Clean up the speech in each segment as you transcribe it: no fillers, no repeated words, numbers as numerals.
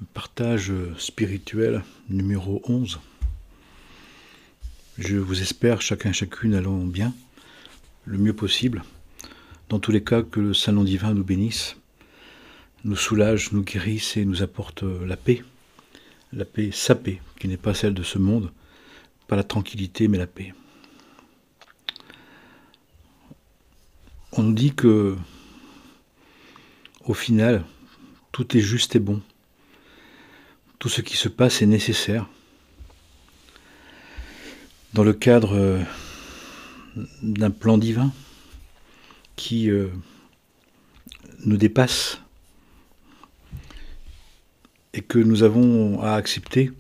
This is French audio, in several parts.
Partage spirituel numéro 11. Je vous espère, chacun et chacune, allons bien, le mieux possible. Dans tous les cas, que le Saint-Nom divin nous bénisse, nous soulage, nous guérisse et nous apporte la paix, sa paix, qui n'est pas celle de ce monde, pas la tranquillité, mais la paix. On nous dit que, au final, tout est juste et bon. Tout ce qui se passe est nécessaire. Dans le cadre d'un plan divin qui nous dépasse et que nous avons à accepter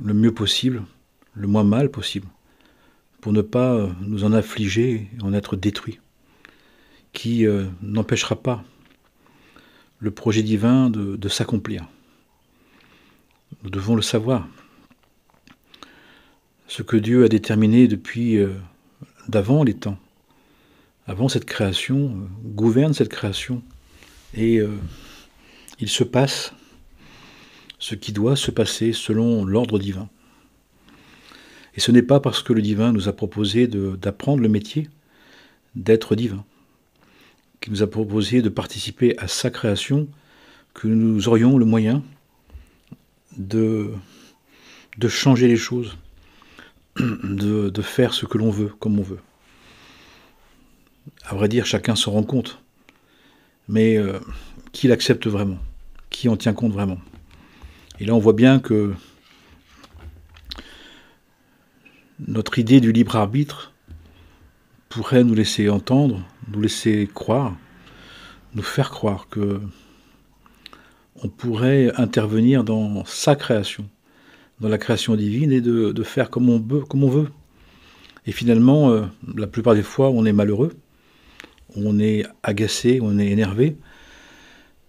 le mieux possible, le moins mal possible, pour ne pas nous en affliger et en être détruits, qui n'empêchera pas le projet divin de s'accomplir. Nous devons le savoir. Ce que Dieu a déterminé depuis d'avant les temps, avant cette création, gouverne cette création. Et il se passe ce qui doit se passer selon l'ordre divin. Et ce n'est pas parce que le divin nous a proposé d'apprendre le métier d'être divin, qu'il nous a proposé de participer à sa création, que nous aurions le moyen de changer les choses, de faire ce que l'on veut, comme on veut. À vrai dire, chacun s'en rend compte. Mais qui l'accepte vraiment? Qui en tient compte vraiment? Et là, on voit bien que notre idée du libre arbitre pourrait nous laisser entendre, nous laisser croire, nous faire croire que on pourrait intervenir dans sa création, dans la création divine, et de faire comme on veut. Et finalement, la plupart des fois, on est malheureux, on est agacé, on est énervé.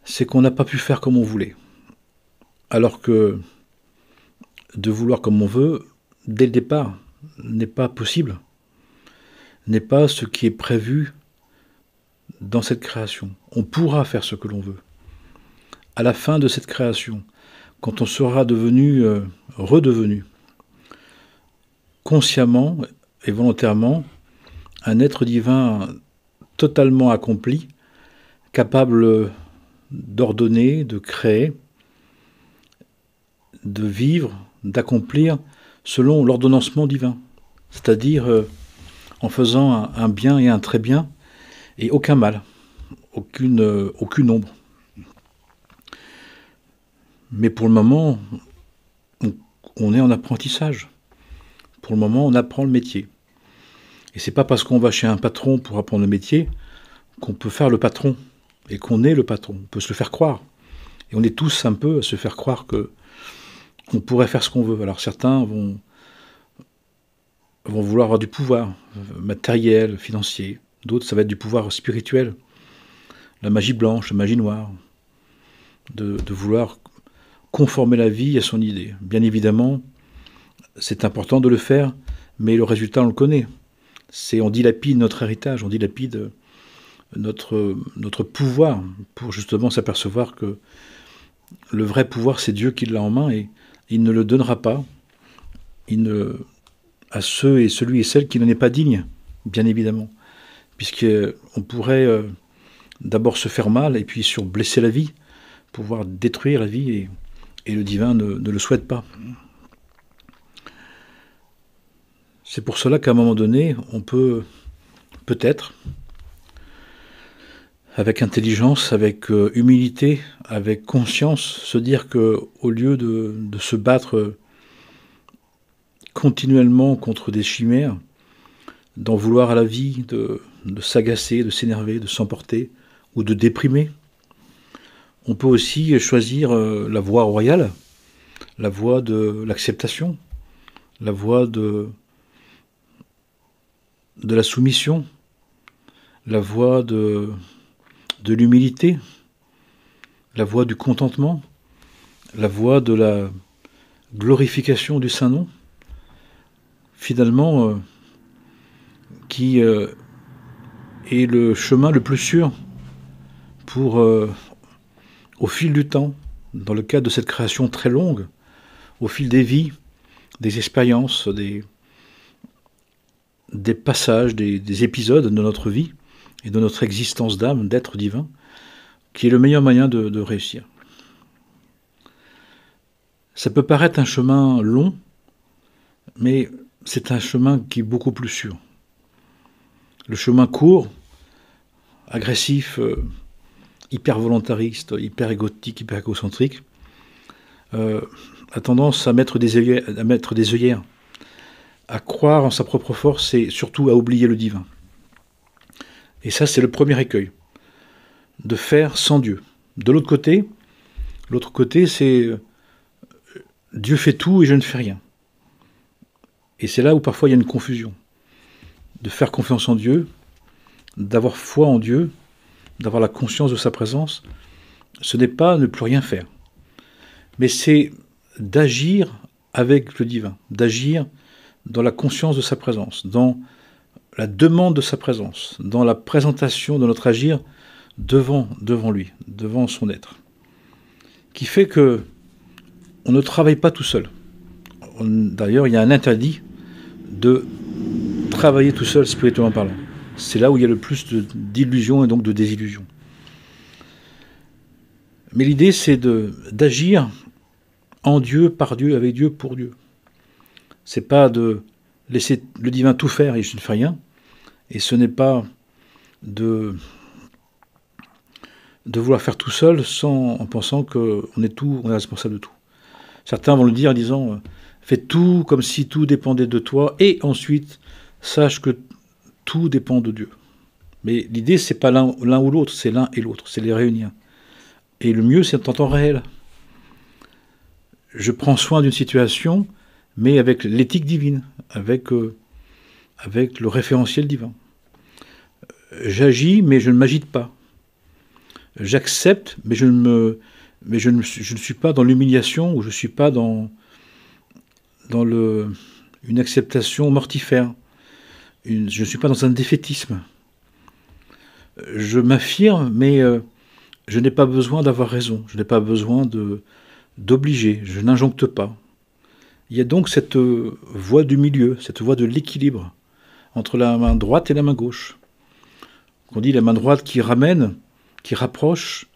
C'est qu'on n'a pas pu faire comme on voulait. Alors que de vouloir comme on veut, dès le départ, n'est pas possible, n'est pas ce qui est prévu dans cette création. On pourra faire ce que l'on veut. À la fin de cette création, quand on sera redevenu, consciemment et volontairement, un être divin totalement accompli, capable d'ordonner, de créer, de vivre, d'accomplir selon l'ordonnancement divin, c'est-à-dire en faisant un bien et un très bien, et aucun mal, aucune ombre. Mais pour le moment, on est en apprentissage. Pour le moment, on apprend le métier. Et c'est pas parce qu'on va chez un patron pour apprendre le métier qu'on peut faire le patron, et qu'on est le patron. On peut se le faire croire. Et on est tous un peu à se faire croire que on pourrait faire ce qu'on veut. Alors certains vont vouloir avoir du pouvoir matériel, financier. D'autres, ça va être du pouvoir spirituel. La magie blanche, la magie noire. De vouloir conformer la vie à son idée. Bien évidemment, c'est important de le faire, mais le résultat, on le connaît. On dilapide notre héritage, on dilapide notre pouvoir pour justement s'apercevoir que le vrai pouvoir, c'est Dieu qui l'a en main, et il ne le donnera pas à ceux et celui et celle qui n'en est pas digne, bien évidemment. Puisqu'on pourrait d'abord se faire mal, et puis blesser la vie, pouvoir détruire la vie, et le divin ne le souhaite pas. C'est pour cela qu'à un moment donné, on peut peut-être, avec intelligence, avec humilité, avec conscience, se dire qu'au lieu de se battre continuellement contre des chimères, d'en vouloir à la vie, de s'agacer, de s'énerver, de s'emporter, ou de déprimer, on peut aussi choisir la voie royale, la voie de l'acceptation, la voie de la soumission, la voie de l'humilité, la voie du contentement, la voie de la glorification du Saint-Nom, finalement, qui est le chemin le plus sûr pour, au fil du temps, dans le cadre de cette création très longue, au fil des vies, des expériences, des passages, des épisodes de notre vie et de notre existence d'âme, d'être divin, qui est le meilleur moyen de réussir. Ça peut paraître un chemin long, mais c'est un chemin qui est beaucoup plus sûr. Le chemin court, agressif, hyper volontariste, hyper égotique, hyper égocentrique, a tendance à mettre des œillères, à croire en sa propre force et surtout à oublier le divin. Et ça, c'est le premier écueil, de faire sans Dieu. De l'autre côté, c'est Dieu fait tout et je ne fais rien. Et c'est là où parfois il y a une confusion. De faire confiance en Dieu, d'avoir foi en Dieu, d'avoir la conscience de sa présence, ce n'est pas ne plus rien faire. Mais c'est d'agir avec le divin, d'agir dans la conscience de sa présence, dans la demande de sa présence, dans la présentation de notre agir devant lui, devant son être. Qui fait que on ne travaille pas tout seul. D'ailleurs, il y a un interdit de travailler tout seul spirituellement parlant. C'est là où il y a le plus d'illusions et donc de désillusions. Mais l'idée, c'est d'agir en Dieu, par Dieu, avec Dieu, pour Dieu. C'est pas de laisser le divin tout faire et je ne fais rien. Et ce n'est pas de vouloir faire tout seul en pensant qu'on est responsable de tout. Certains vont le dire en disant fais tout comme si tout dépendait de toi et ensuite sache que tout dépend de Dieu. Mais l'idée, c'est pas l'un ou l'autre, c'est l'un et l'autre, c'est les réunir. Et le mieux, c'est en temps réel. Je prends soin d'une situation, mais avec l'éthique divine, avec le référentiel divin. J'agis, mais je ne m'agite pas. J'accepte, mais je ne suis pas dans l'humiliation, ou je ne suis pas dans une acceptation mortifère. Je ne suis pas dans un défaitisme. Je m'affirme, mais je n'ai pas besoin d'avoir raison. Je n'ai pas besoin d'obliger. Je n'injoncte pas. Il y a donc cette voie du milieu, cette voie de l'équilibre entre la main droite et la main gauche. On dit la main droite qui ramène, qui rapproche,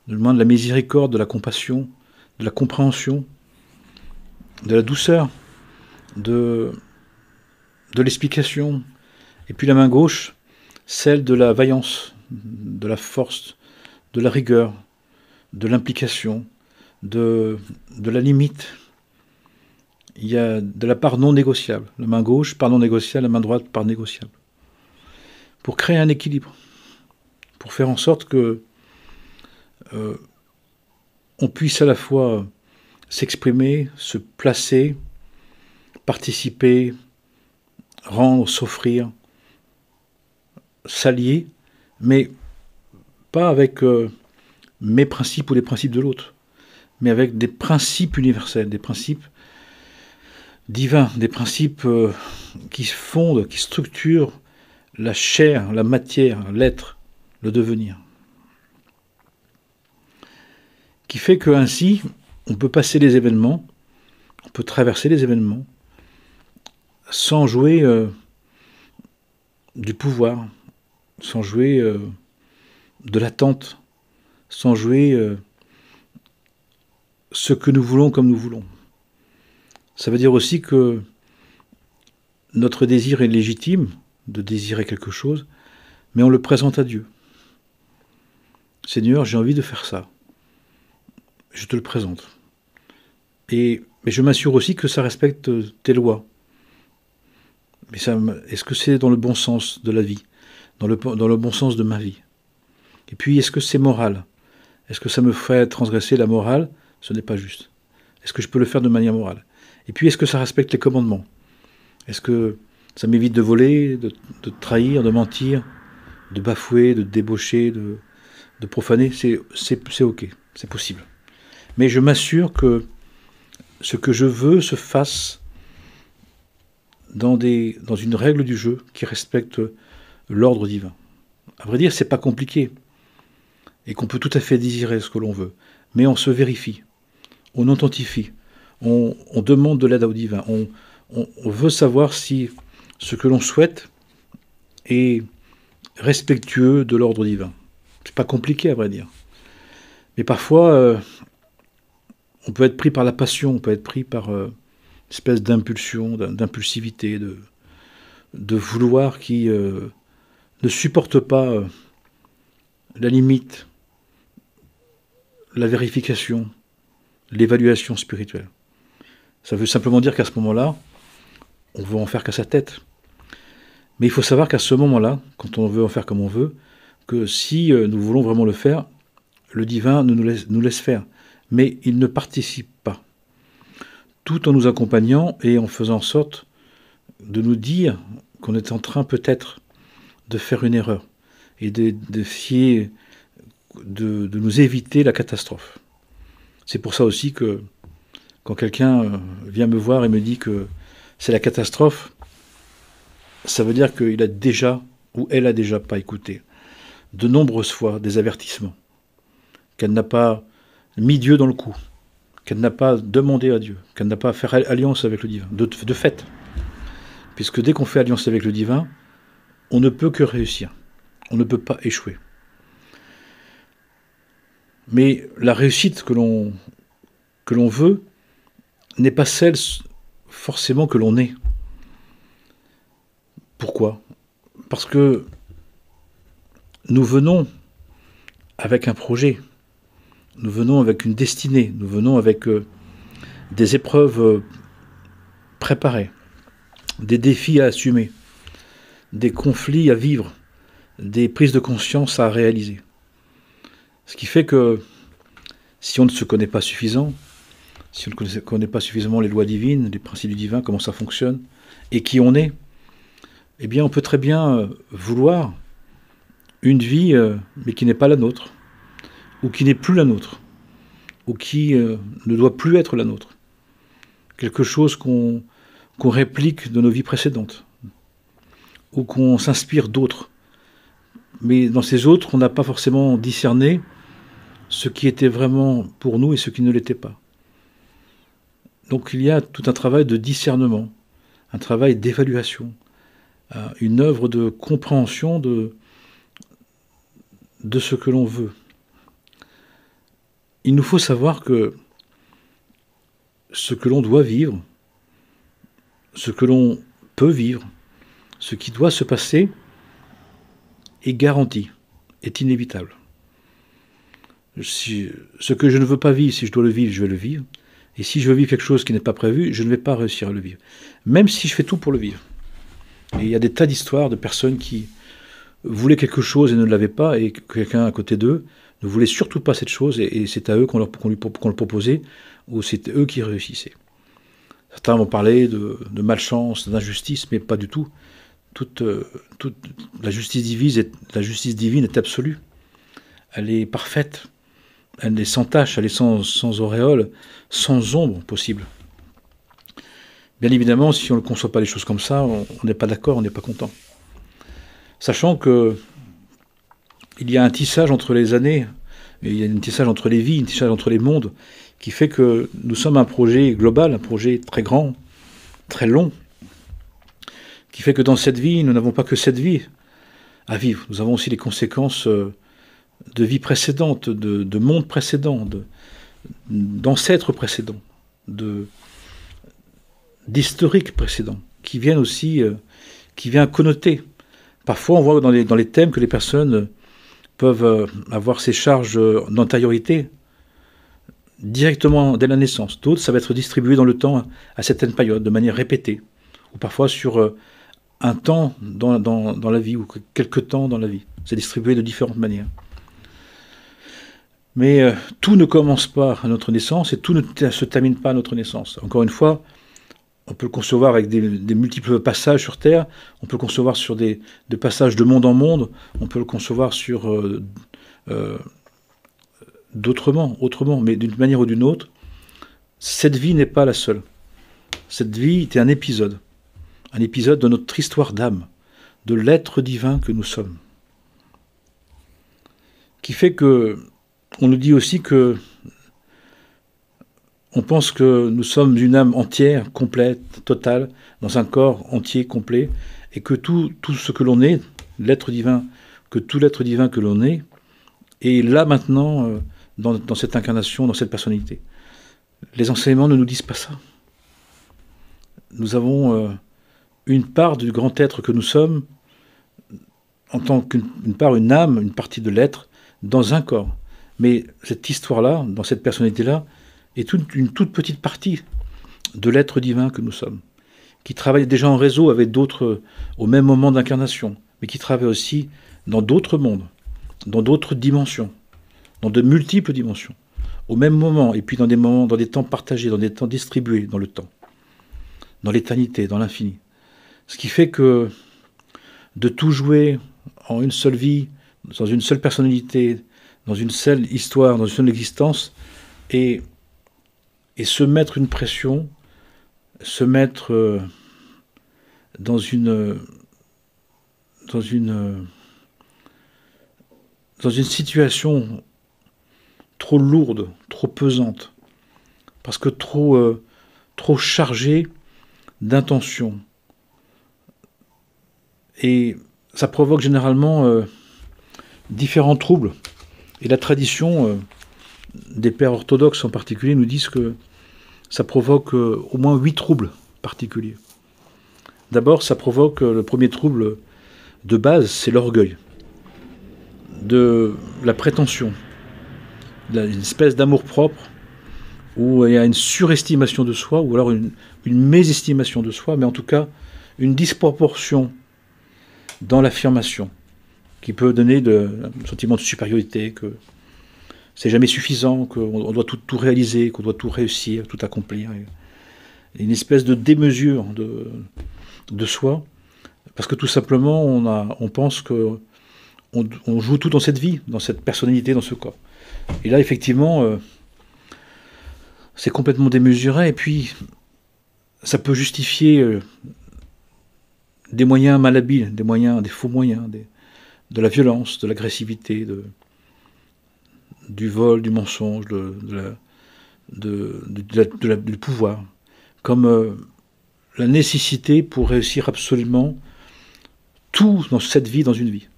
de la miséricorde, de la compassion, de la compréhension, de la douceur, de l'explication. Et puis la main gauche, celle de la vaillance, de la force, de la rigueur, de l'implication, de la limite. Il y a de la part non négociable. La main gauche, part non négociable, la main droite, part négociable. Pour créer un équilibre. Pour faire en sorte que on puisse à la fois s'exprimer, se placer, participer, rendre, s'offrir, s'allier, mais pas avec mes principes ou les principes de l'autre, mais avec des principes universels, des principes divins, des principes qui fondent, qui structurent la chair, la matière, l'être, le devenir. Qui fait qu'ainsi, on peut passer les événements, on peut traverser les événements, sans jouer du pouvoir, sans jouer de l'attente, sans jouer ce que nous voulons comme nous voulons. Ça veut dire aussi que notre désir est légitime, de désirer quelque chose, mais on le présente à Dieu. Seigneur, j'ai envie de faire ça. Je te le présente. Mais je m'assure aussi que ça respecte tes lois. Mais est-ce que c'est dans le bon sens de la vie, dans le bon sens de ma vie? Et puis, est-ce que c'est moral? Est-ce que ça me fait transgresser la morale? Ce n'est pas juste. Est-ce que je peux le faire de manière morale? Et puis, est-ce que ça respecte les commandements? Est-ce que ça m'évite de voler, de trahir, de mentir, de bafouer, de débaucher, de profaner? C'est ok, c'est possible. Mais je m'assure que ce que je veux se fasse dans une règle du jeu qui respecte l'ordre divin. À vrai dire, c'est pas compliqué. Et qu'on peut tout à fait désirer ce que l'on veut. Mais on se vérifie. on authentifie, on demande de l'aide au divin, on veut savoir si ce que l'on souhaite est respectueux de l'ordre divin. C'est pas compliqué à vrai dire. Mais parfois, on peut être pris par la passion, on peut être pris par une espèce d'impulsion, d'impulsivité, de vouloir qui ne supporte pas la limite, la vérification, l'évaluation spirituelle. Ça veut simplement dire qu'à ce moment-là, on veut en faire qu'à sa tête. Mais il faut savoir qu'à ce moment-là, quand on veut en faire comme on veut, que si nous voulons vraiment le faire, le divin nous laisse faire. Mais il ne participe pas. Tout en nous accompagnant et en faisant en sorte de nous dire qu'on est en train peut-être de faire une erreur et de nous éviter la catastrophe. C'est pour ça aussi que quand quelqu'un vient me voir et me dit que c'est la catastrophe, ça veut dire qu'il a déjà, ou elle a déjà pas écouté de nombreuses fois des avertissements, qu'elle n'a pas mis Dieu dans le coup, qu'elle n'a pas demandé à Dieu, qu'elle n'a pas fait alliance avec le divin, de fait. Puisque dès qu'on fait alliance avec le divin, on ne peut que réussir, on ne peut pas échouer. Mais la réussite que l'on veut n'est pas celle forcément que l'on est. Pourquoi ? Parce que nous venons avec un projet, nous venons avec une destinée, nous venons avec des épreuves préparées, des défis à assumer, des conflits à vivre, des prises de conscience à réaliser. Ce qui fait que si on ne se connaît pas suffisant, si on ne connaît pas suffisamment les lois divines, les principes du divin, comment ça fonctionne, et qui on est, eh bien on peut très bien vouloir une vie mais qui n'est pas la nôtre, ou qui n'est plus la nôtre, ou qui ne doit plus être la nôtre. Quelque chose qu'on réplique de nos vies précédentes, ou qu'on s'inspire d'autres. Mais dans ces autres, on n'a pas forcément discerné ce qui était vraiment pour nous et ce qui ne l'était pas. Donc il y a tout un travail de discernement, un travail d'évaluation, une œuvre de compréhension de ce que l'on veut. Il nous faut savoir que ce que l'on doit vivre, ce que l'on peut vivre, ce qui doit se passer est garanti, est inévitable. Ce que je ne veux pas vivre, si je dois le vivre, je vais le vivre. Et si je veux vivre quelque chose qui n'est pas prévu, je ne vais pas réussir à le vivre. Même si je fais tout pour le vivre. Et il y a des tas d'histoires de personnes qui voulaient quelque chose et ne l'avaient pas, et quelqu'un à côté d'eux ne voulait surtout pas cette chose, et c'est à eux qu'on le proposait, ou c'est eux qui réussissaient. Certains vont parler de malchance, d'injustice, mais pas du tout. Toute la justice divine est absolue. Elle est parfaite. Elle est sans tache, elle est sans auréole, sans ombre possible. Bien évidemment, si on ne conçoit pas les choses comme ça, on n'est pas d'accord, on n'est pas content. Sachant que il y a un tissage entre les années, il y a un tissage entre les vies, un tissage entre les mondes, qui fait que nous sommes un projet global, un projet très grand, très long, qui fait que dans cette vie, nous n'avons pas que cette vie à vivre. Nous avons aussi les conséquences de vies précédentes, de mondes précédents, d'ancêtres précédents, d'historiques précédents, qui viennent aussi, qui viennent connoter. Parfois, on voit dans les thèmes que les personnes peuvent avoir ces charges d'antériorité directement dès la naissance. D'autres, ça va être distribué dans le temps à certaines périodes, de manière répétée, ou parfois sur un temps dans la vie, ou quelques temps dans la vie. C'est distribué de différentes manières. Mais tout ne commence pas à notre naissance, et tout ne se termine pas à notre naissance. Encore une fois, on peut le concevoir avec des multiples passages sur Terre, on peut le concevoir sur des passages de monde en monde, on peut le concevoir sur autrement, mais d'une manière ou d'une autre, cette vie n'est pas la seule. Cette vie était un épisode de notre histoire d'âme, de l'être divin que nous sommes. Qui fait que, on nous dit aussi que On pense que nous sommes une âme entière, complète, totale, dans un corps entier, complet, et que tout ce que l'on est, l'être divin, que tout l'être divin que l'on est là maintenant, dans cette incarnation, dans cette personnalité. Les enseignements ne nous disent pas ça. Nous avons une part du grand être que nous sommes, en tant qu'une part, une âme, une partie de l'être, dans un corps. Mais cette histoire-là, dans cette personnalité-là, est une toute petite partie de l'être divin que nous sommes, qui travaille déjà en réseau avec d'autres au même moment d'incarnation, mais qui travaille aussi dans d'autres mondes, dans d'autres dimensions, dans de multiples dimensions, au même moment, et puis dans des moments, dans des temps partagés, dans des temps distribués dans le temps, dans l'éternité, dans l'infini. Ce qui fait que de tout jouer en une seule vie, dans une seule personnalité, dans une seule histoire, dans une seule existence, et se mettre une pression, se mettre dans une situation trop lourde, trop pesante, parce que trop chargée d'intention. Et ça provoque généralement différents troubles. Et la tradition des pères orthodoxes en particulier nous disent que ça provoque au moins 8 troubles particuliers. D'abord, ça provoque le premier trouble de base, c'est l'orgueil, de la prétention, une espèce d'amour-propre où il y a une surestimation de soi, ou alors une mésestimation de soi, mais en tout cas une disproportion dans l'affirmation, qui peut donner un sentiment de supériorité, que c'est jamais suffisant, qu'on doit tout réaliser, qu'on doit tout réussir, tout accomplir. Une espèce de démesure de soi, parce que tout simplement on pense qu'on joue tout dans cette vie, dans cette personnalité, dans ce corps. Et là effectivement c'est complètement démesuré, et puis ça peut justifier des moyens malhabiles, des faux moyens, de la violence, de l'agressivité, du vol, du mensonge, du pouvoir, comme la nécessité pour réussir absolument tout dans cette vie, dans une vie.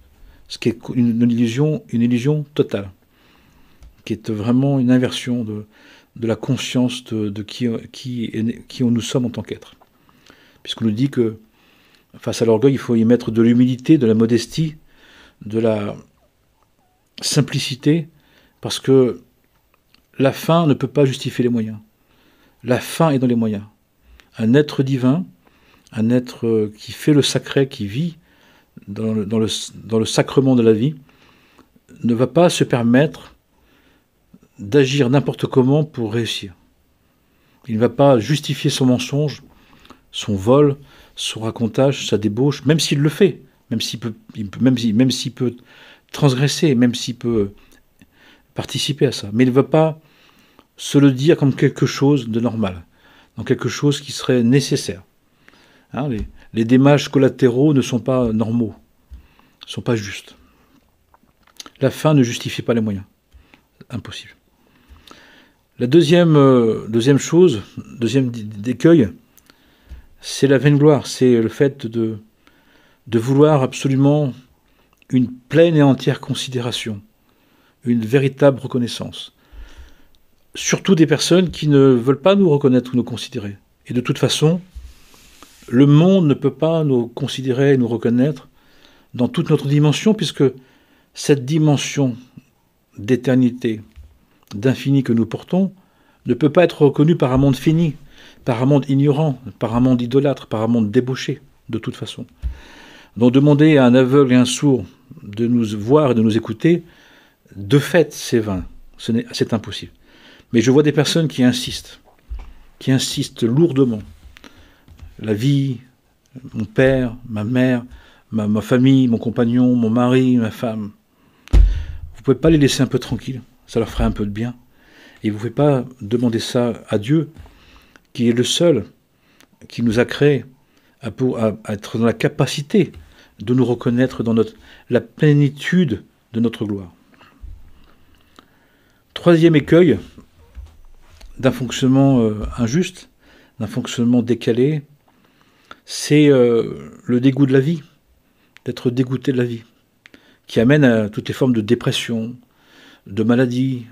Ce qui est une illusion totale, qui est vraiment une inversion de la conscience de qui nous sommes en tant qu'être. Puisqu'on nous dit que face à l'orgueil, il faut y mettre de l'humilité, de la modestie, de la simplicité, parce que la fin ne peut pas justifier les moyens. La fin est dans les moyens. Un être divin, un être qui fait le sacré, qui vit dans le sacrement de la vie, ne va pas se permettre d'agir n'importe comment pour réussir. Il ne va pas justifier son mensonge, son vol, son racontage, sa débauche, même s'il le fait, même s'il peut transgresser, même s'il peut participer à ça. Mais il ne va pas se le dire comme quelque chose de normal, dans quelque chose qui serait nécessaire. Hein, les dommages collatéraux ne sont pas normaux, ne sont pas justes. La fin ne justifie pas les moyens. Impossible. La deuxième chose, deuxième écueil, c'est la vaine gloire, c'est le fait de vouloir absolument une pleine et entière considération, une véritable reconnaissance. Surtout des personnes qui ne veulent pas nous reconnaître ou nous considérer. Et de toute façon, le monde ne peut pas nous considérer et nous reconnaître dans toute notre dimension, puisque cette dimension d'éternité, d'infini que nous portons, ne peut pas être reconnue par un monde fini, par un monde ignorant, par un monde idolâtre, par un monde débauché, de toute façon. Donc demander à un aveugle et un sourd de nous voir et de nous écouter, de fait, c'est vain, c'est impossible. Mais je vois des personnes qui insistent lourdement. La vie, mon père, ma mère, ma famille, mon compagnon, mon mari, ma femme. Vous ne pouvez pas les laisser un peu tranquilles, ça leur ferait un peu de bien. Et vous ne pouvez pas demander ça à Dieu, qui est le seul qui nous a créés à être dans la capacité de nous reconnaître dans la plénitude de notre gloire. Troisième écueil, d'un fonctionnement injuste, d'un fonctionnement décalé, c'est le dégoût de la vie, d'être dégoûté de la vie, qui amène à toutes les formes de dépression, de maladie,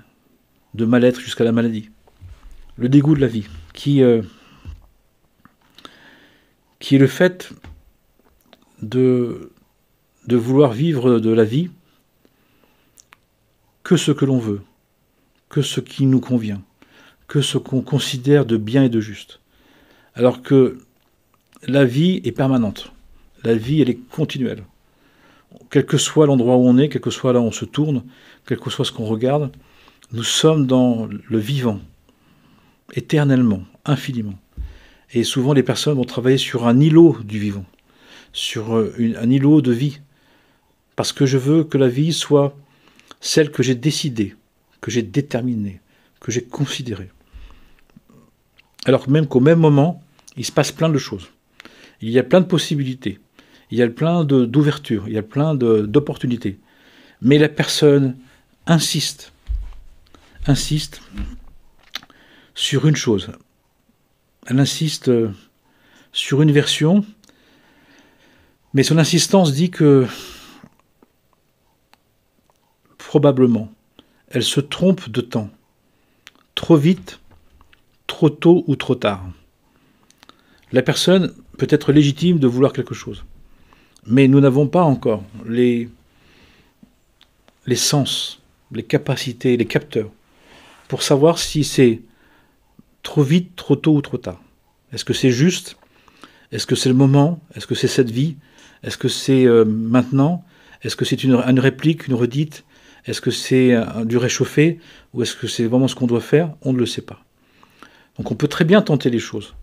de mal-être jusqu'à la maladie. Le dégoût de la vie, qui est le fait de vouloir vivre de la vie que ce que l'on veut, que ce qui nous convient, que ce qu'on considère de bien et de juste. Alors que la vie est permanente. La vie, elle est continuelle. Quel que soit l'endroit où on est, quel que soit là où on se tourne, quel que soit ce qu'on regarde, nous sommes dans le vivant, éternellement, infiniment. Et souvent, les personnes vont travailler sur un îlot du vivant, sur un îlot de vie, parce que je veux que la vie soit celle que j'ai décidée, que j'ai déterminée, que j'ai considérée. Alors même qu'au même moment, il se passe plein de choses. Il y a plein de possibilités, il y a plein d'ouvertures, il y a plein d'opportunités. Mais la personne insiste sur une chose. Elle insiste sur une version, mais son insistance dit que probablement, elle se trompe de temps. Trop vite, trop tôt ou trop tard. La personne peut être légitime de vouloir quelque chose. Mais nous n'avons pas encore les sens, les capacités, les capteurs, pour savoir si c'est trop vite, trop tôt ou trop tard. Est-ce que c'est juste? Est-ce que c'est le moment? Est-ce que c'est cette vie? Est-ce que c'est maintenant? Est-ce que c'est une réplique, une redite? Est-ce que c'est du réchauffé? Ou est-ce que c'est vraiment ce qu'on doit faire? On ne le sait pas. Donc on peut très bien tenter les choses.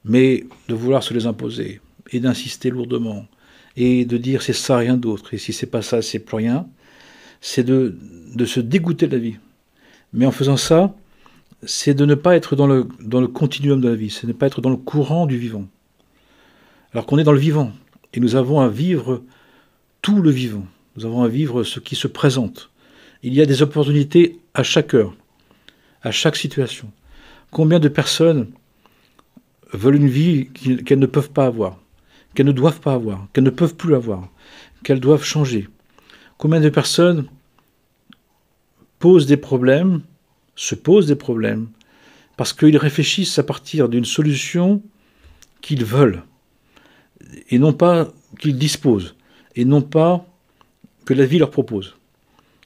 Mais de vouloir se les imposer, et d'insister lourdement, et de dire c'est ça, rien d'autre, et si c'est pas ça, c'est plus rien, c'est de se dégoûter de la vie. Mais en faisant ça, c'est de ne pas être dans le continuum de la vie, c'est de ne pas être dans le courant du vivant. Alors qu'on est dans le vivant, et nous avons à vivre tout le vivant, nous avons à vivre ce qui se présente. Il y a des opportunités à chaque heure, à chaque situation. Combien de personnes veulent une vie qu'elles ne peuvent pas avoir, qu'elles ne doivent pas avoir, qu'elles ne peuvent plus avoir, qu'elles doivent changer? Combien de personnes se posent des problèmes, parce qu'ils réfléchissent à partir d'une solution qu'ils veulent, et non pas qu'ils disposent, et non pas que la vie leur propose.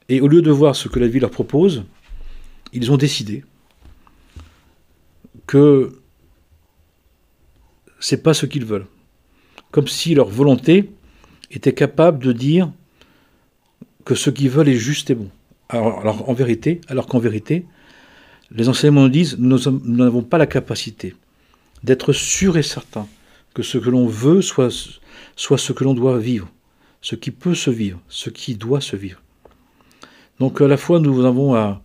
Et au lieu de voir ce que la vie leur propose, ils ont décidé que c'est pas ce qu'ils veulent. Comme si leur volonté était capable de dire que ce qu'ils veulent est juste et bon. Alors qu'en vérité, les enseignements nous disent nous n'avons pas la capacité d'être sûrs et certains que ce que l'on veut soit ce que l'on doit vivre, ce qui peut se vivre, ce qui doit se vivre. Donc à la fois nous avons à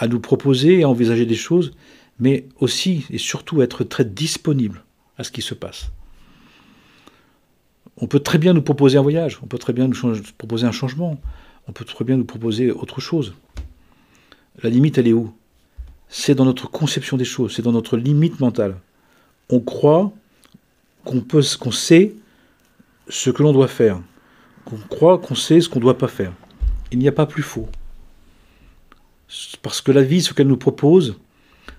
nous proposer et à envisager des choses, mais aussi et surtout être très disponible à ce qui se passe. On peut très bien nous proposer un voyage, on peut très bien nous proposer un changement, on peut très bien nous proposer autre chose. La limite, elle est où? C'est dans notre conception des choses, c'est dans notre limite mentale. On croit qu'on sait ce que l'on doit faire, qu'on croit qu'on sait ce qu'on ne doit pas faire. Il n'y a pas plus faux. Parce que la vie, ce qu'elle nous propose,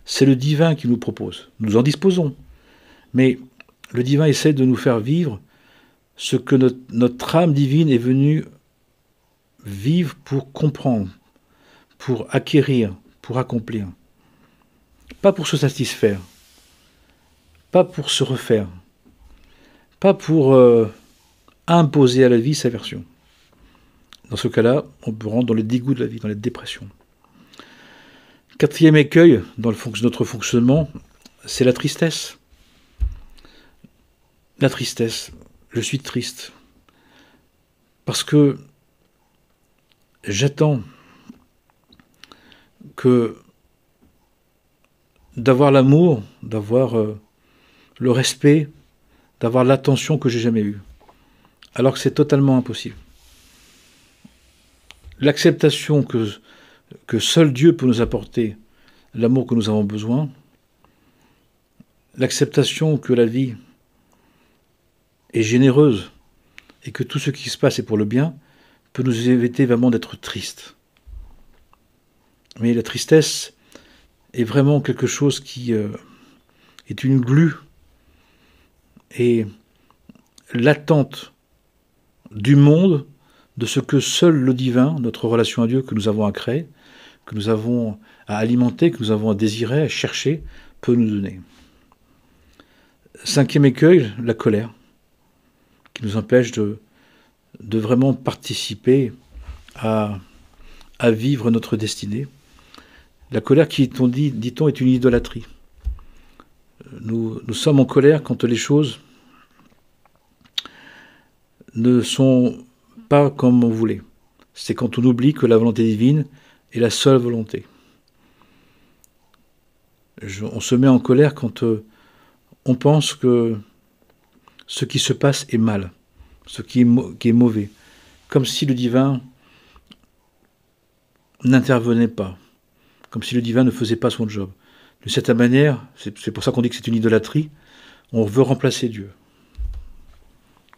c'est le divin qui nous propose. Nous en disposons. Mais le divin essaie de nous faire vivre ce que notre âme divine est venue vivre pour comprendre, pour acquérir, pour accomplir. Pas pour se satisfaire, pas pour se refaire, pas pour imposer à la vie sa version. Dans ce cas-là, on peut rentrer dans le dégoût de la vie, dans la dépression. Quatrième écueil dans notre fonctionnement, c'est la tristesse. La tristesse. Je suis triste. Parce que j'attends que d'avoir l'amour, d'avoir le respect, d'avoir l'attention que j'ai jamais eue. Alors que c'est totalement impossible. L'acceptation que seul Dieu peut nous apporter l'amour que nous avons besoin, l'acceptation que la vie est généreuse et que tout ce qui se passe est pour le bien, peut nous éviter vraiment d'être tristes. Mais la tristesse est vraiment quelque chose qui est une glu et l'attente du monde de ce que seul le divin, notre relation à Dieu que nous avons à créer, que nous avons à alimenter, que nous avons à désirer, à chercher, peut nous donner. Cinquième écueil, la colère, qui nous empêche de vraiment participer à vivre notre destinée. La colère qui, dit-on, est une idolâtrie. Nous sommes en colère quand les choses ne sont pas comme on voulait. C'est quand on oublie que la volonté divine est la seule volonté. On se met en colère quand on pense que ce qui se passe est mal, ce qui est mauvais, comme si le divin n'intervenait pas, comme si le divin ne faisait pas son job. De cette manière, c'est pour ça qu'on dit que c'est une idolâtrie, on veut remplacer Dieu.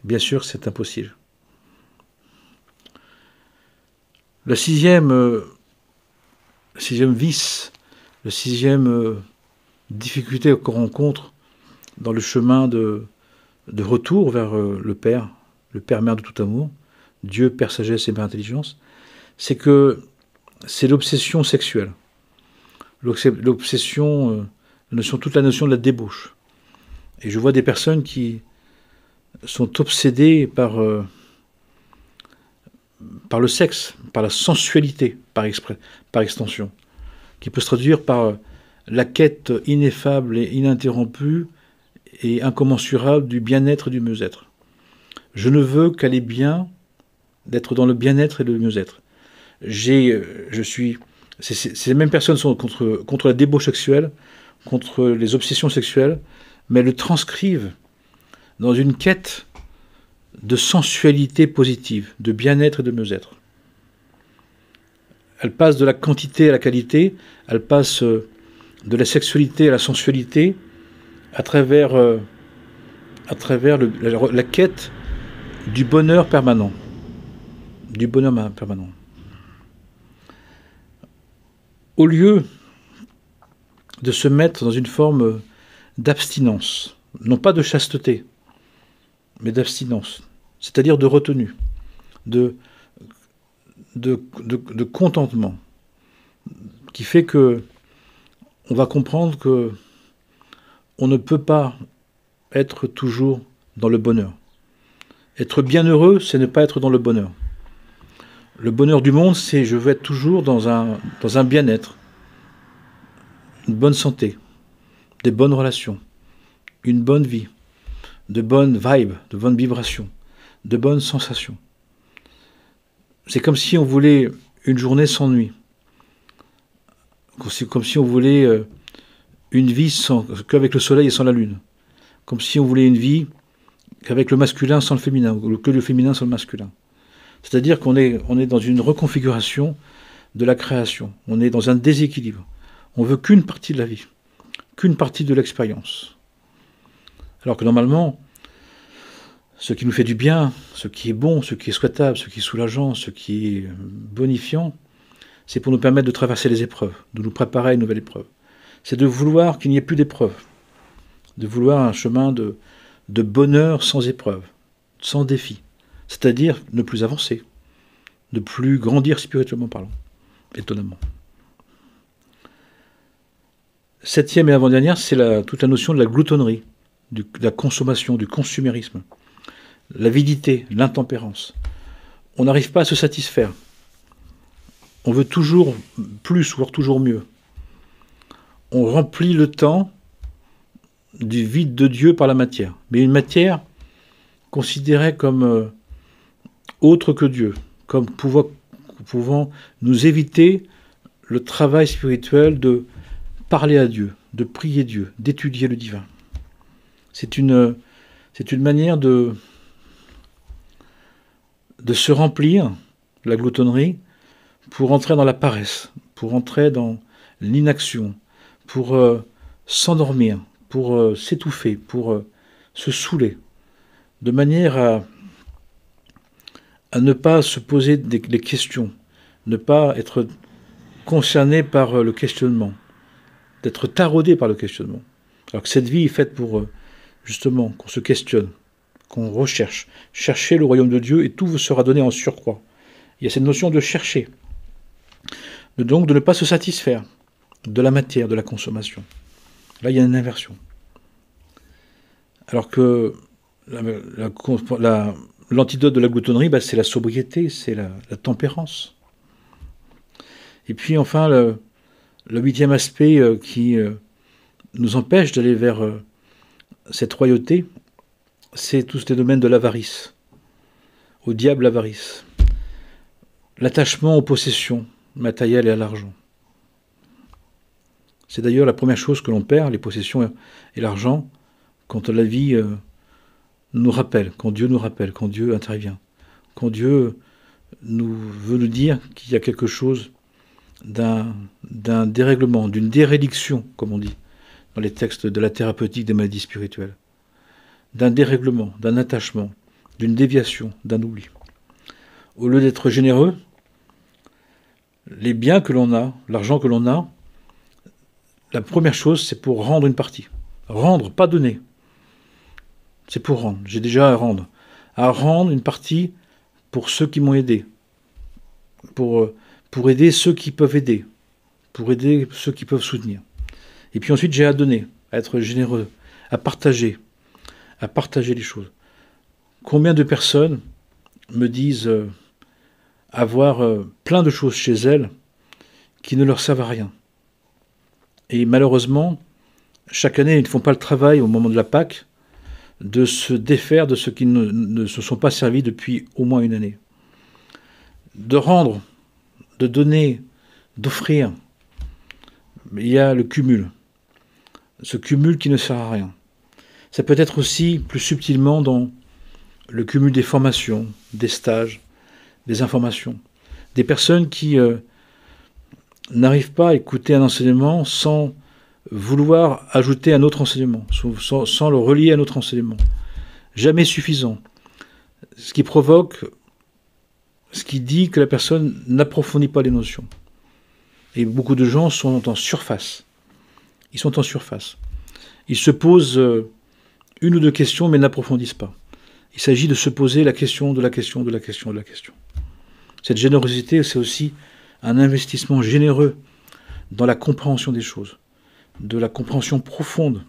Bien sûr, c'est impossible. Le sixième vice, le sixième difficulté qu'on rencontre dans le chemin de retour vers le Père Mère de tout amour, Dieu, Père sagesse et Mère intelligence, c'est que c'est l'obsession sexuelle. L'obsession, toute la notion de la débauche. Et je vois des personnes qui sont obsédées par le sexe, par la sensualité, par extension, qui peut se traduire par la quête ineffable et ininterrompue et incommensurable du bien-être et du mieux-être. Je ne veux qu'aller bien, d'être dans le bien-être et le mieux-être. Ces mêmes personnes sont contre la débauche sexuelle, contre les obsessions sexuelles, mais le transcrivent dans une quête de sensualité positive, de bien-être et de mieux-être. Elle passe de la quantité à la qualité, elle passe de la sexualité à la sensualité, à travers la quête du bonheur permanent. Du bonheur permanent. Au lieu de se mettre dans une forme d'abstinence, non pas de chasteté, mais d'abstinence, c'est-à-dire de retenue, de contentement, qui fait que on va comprendre que on ne peut pas être toujours dans le bonheur. Être bienheureux, c'est ne pas être dans le bonheur. Le bonheur du monde, c'est je veux être toujours dans un bien-être, une bonne santé, des bonnes relations, une bonne vie, de bonnes vibes, de bonnes vibrations, de bonnes sensations. C'est comme si on voulait une journée sans nuit. C'est comme si on voulait une vie qu'avec le soleil et sans la lune. Comme si on voulait une vie qu'avec le masculin sans le féminin, ou que le féminin sans le masculin. C'est-à-dire qu'on est dans une reconfiguration de la création. On est dans un déséquilibre. On veut qu'une partie de la vie, qu'une partie de l'expérience. Alors que normalement, ce qui nous fait du bien, ce qui est bon, ce qui est souhaitable, ce qui est soulageant, ce qui est bonifiant, c'est pour nous permettre de traverser les épreuves, de nous préparer à une nouvelle épreuve. C'est de vouloir qu'il n'y ait plus d'épreuves, de vouloir un chemin de bonheur sans épreuve, sans défi, c'est-à-dire ne plus avancer, ne plus grandir spirituellement parlant, étonnamment. Septième et avant-dernière, c'est toute la notion de la gloutonnerie, de la consommation, du consumérisme, l'avidité, l'intempérance. On n'arrive pas à se satisfaire. On veut toujours plus, voire toujours mieux. On remplit le temps du vide de Dieu par la matière. Mais une matière considérée comme autre que Dieu, comme pouvant nous éviter le travail spirituel de parler à Dieu, de prier Dieu, d'étudier le divin. C'est une manière de se remplir, la gloutonnerie, pour entrer dans la paresse, pour entrer dans l'inaction, pour s'endormir, pour s'étouffer, pour se saouler, de manière à ne pas se poser des questions, ne pas être concerné par le questionnement, d'être taraudé par le questionnement. Alors que cette vie est faite pour, justement, qu'on se questionne, qu'on recherche. Chercher le royaume de Dieu et tout vous sera donné en surcroît. Il y a cette notion de chercher. Donc de ne pas se satisfaire de la matière, de la consommation. Là, il y a une inversion. Alors que l'antidote de la gloutonnerie, c'est la sobriété, c'est la tempérance. Et puis enfin, le 8e aspect qui nous empêche d'aller vers cette royauté, c'est tous les domaines de l'avarice. Au diable, l'avarice. L'attachement aux possessions matérielles et à l'argent. C'est d'ailleurs la première chose que l'on perd, les possessions et l'argent, quand la vie nous rappelle, quand Dieu nous rappelle, quand Dieu intervient, quand Dieu veut nous dire qu'il y a quelque chose d'un dérèglement, d'une dérédiction, comme on dit dans les textes de la thérapeutique des maladies spirituelles, d'un dérèglement, d'un attachement, d'une déviation, d'un oubli. Au lieu d'être généreux, les biens que l'on a, l'argent que l'on a, la première chose, c'est pour rendre une partie. Rendre, pas donner. C'est pour rendre. J'ai déjà à rendre. À rendre une partie pour ceux qui m'ont aidé. Pour aider ceux qui peuvent aider. Pour aider ceux qui peuvent soutenir. Et puis ensuite, j'ai à donner, à être généreux, à partager les choses. Combien de personnes me disent avoir plein de choses chez elles qui ne leur servent à rien. Et malheureusement, chaque année, ils ne font pas le travail au moment de la Pâque de se défaire de ce qui ne se sont pas servis depuis au moins une année. De rendre, de donner, d'offrir. Il y a le cumul. Ce cumul qui ne sert à rien. Ça peut être aussi plus subtilement dans le cumul des formations, des stages, des informations. Des personnes qui n'arrivent pas à écouter un enseignement sans vouloir ajouter un autre enseignement, sans le relier à un autre enseignement. Jamais suffisant. Ce qui provoque, ce qui dit que la personne n'approfondit pas les notions. Et beaucoup de gens sont en surface. Ils sont en surface. Ils se posent une ou deux questions, mais n'approfondissent pas. Il s'agit de se poser la question de la question de la question de la question. Cette générosité, c'est aussi un investissement généreux dans la compréhension des choses, de la compréhension profonde.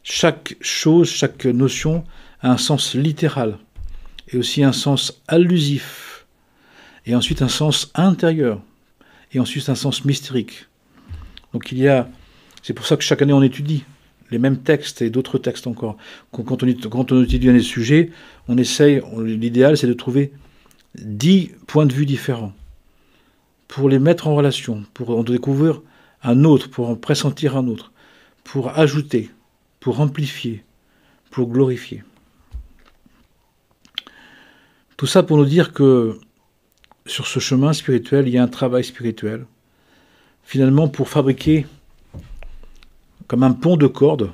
Chaque chose, chaque notion a un sens littéral, et aussi un sens allusif, et ensuite un sens intérieur, et ensuite un sens mystérique. Donc c'est pour ça que chaque année on étudie les mêmes textes et d'autres textes encore. Quand on étudie un sujet, l'idéal c'est de trouver 10 points de vue différents, pour les mettre en relation, pour en découvrir un autre, pour en pressentir un autre, pour ajouter, pour amplifier, pour glorifier. Tout ça pour nous dire que sur ce chemin spirituel, il y a un travail spirituel, finalement pour fabriquer comme un pont de cordes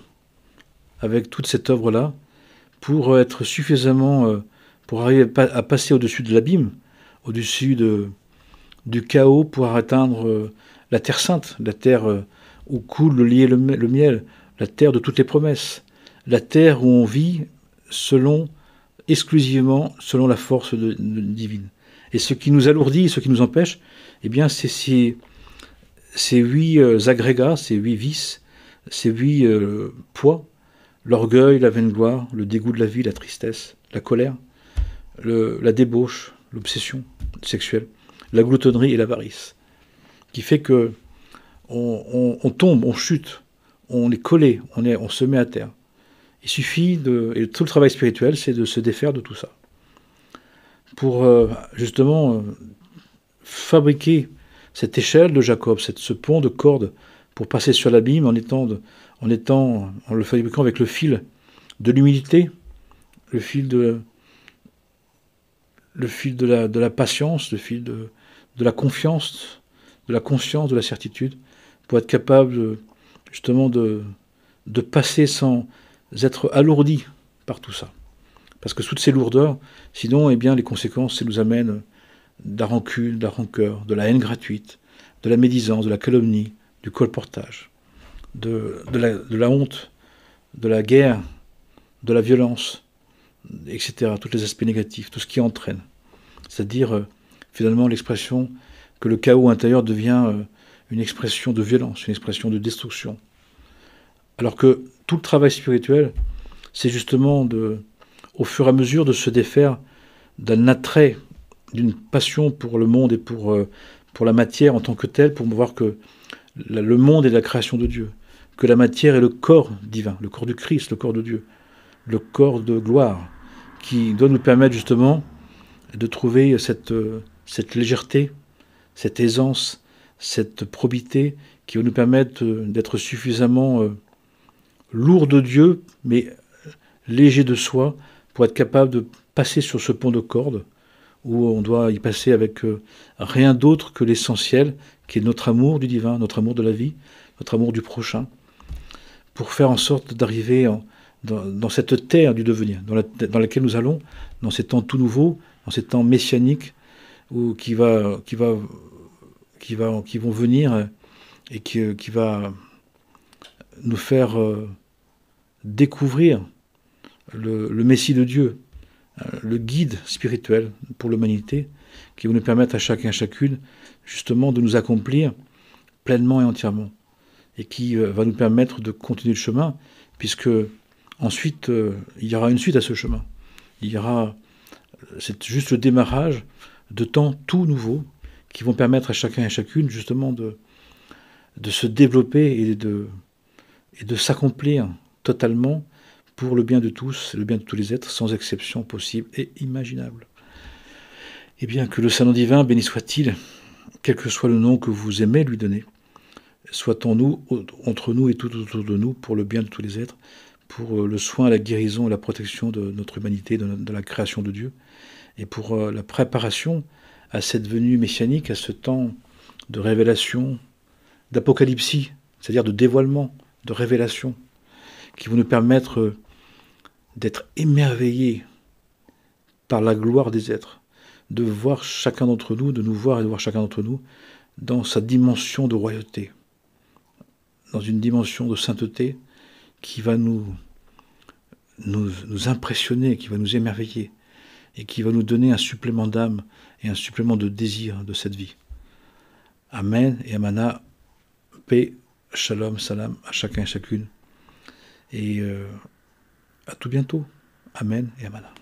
avec toute cette œuvre-là, pour être suffisamment, pour arriver à passer au-dessus de l'abîme, au-dessus du chaos, pour atteindre la terre sainte, la terre où coule le lait et le miel, la terre de toutes les promesses, la terre où on vit exclusivement selon la force divine. Et ce qui nous alourdit, ce qui nous empêche, eh bien, c'est ces 8 agrégats, ces 8 vices, ces 8 poids, l'orgueil, la vaine gloire, le dégoût de la vie, la tristesse, la colère, la débauche, l'obsession sexuelle, la gloutonnerie et l'avarice, qui fait que on tombe, on chute, on est collé, on se met à terre. Il suffit et tout le travail spirituel, c'est de se défaire de tout ça, pour justement fabriquer cette échelle de Jacob, ce pont de cordes, pour passer sur l'abîme en le fabriquant avec le fil de l'humilité, le fil de la patience, le fil de la confiance, de la conscience, de la certitude, pour être capable justement de passer sans être alourdi par tout ça. Parce que toutes ces lourdeurs, sinon, eh bien, les conséquences, ça nous amène de la rancune, de la rancœur, de la haine gratuite, de la médisance, de la calomnie, du colportage, de la honte, de la guerre, de la violence, etc. Tous les aspects négatifs, tout ce qui entraîne. C'est-à-dire, finalement, l'expression que le chaos intérieur devient une expression de violence, une expression de destruction. Alors que tout le travail spirituel, c'est justement au fur et à mesure de se défaire d'un attrait, d'une passion pour le monde et pour la matière en tant que telle, pour voir que le monde est la création de Dieu, que la matière est le corps divin, le corps du Christ, le corps de Dieu, le corps de gloire, qui doit nous permettre justement de trouver cette légèreté, cette aisance, cette probité qui va nous permettre d'être suffisamment lourd de Dieu, mais léger de soi, pour être capable de passer sur ce pont de corde, où on doit y passer avec rien d'autre que l'essentiel, qui est notre amour du divin, notre amour de la vie, notre amour du prochain, pour faire en sorte d'arriver dans cette terre du devenir, dans laquelle nous allons, dans ces temps tout nouveaux, dans ces temps messianiques, qui vont venir et qui va nous faire découvrir le Messie de Dieu, le guide spirituel pour l'humanité, qui va nous permettre à chacun et chacune justement de nous accomplir pleinement et entièrement, et qui va nous permettre de continuer le chemin, puisque ensuite il y aura une suite à ce chemin. C'est juste le démarrage de temps tout nouveaux qui vont permettre à chacun et chacune justement de se développer et de s'accomplir totalement pour le bien de tous, le bien de tous les êtres, sans exception possible et imaginable. Eh bien, que le Saint-Nom divin, béni soit-il, quel que soit le nom que vous aimez lui donner, soit en nous, entre nous et tout autour de nous, pour le bien de tous les êtres, pour le soin, la guérison et la protection de notre humanité, de la création de Dieu, et pour la préparation à cette venue messianique, à ce temps de révélation, d'apocalypsie, c'est-à-dire de dévoilement, de révélation, qui vont nous permettre d'être émerveillés par la gloire des êtres, de voir chacun d'entre nous, de nous voir et de voir chacun d'entre nous dans sa dimension de royauté, dans une dimension de sainteté qui va nous impressionner, qui va nous émerveiller et qui va nous donner un supplément d'âme et un supplément de désir de cette vie. Amen et Amana, paix, shalom, salam à chacun et chacune. Et à tout bientôt. Amen et Amana.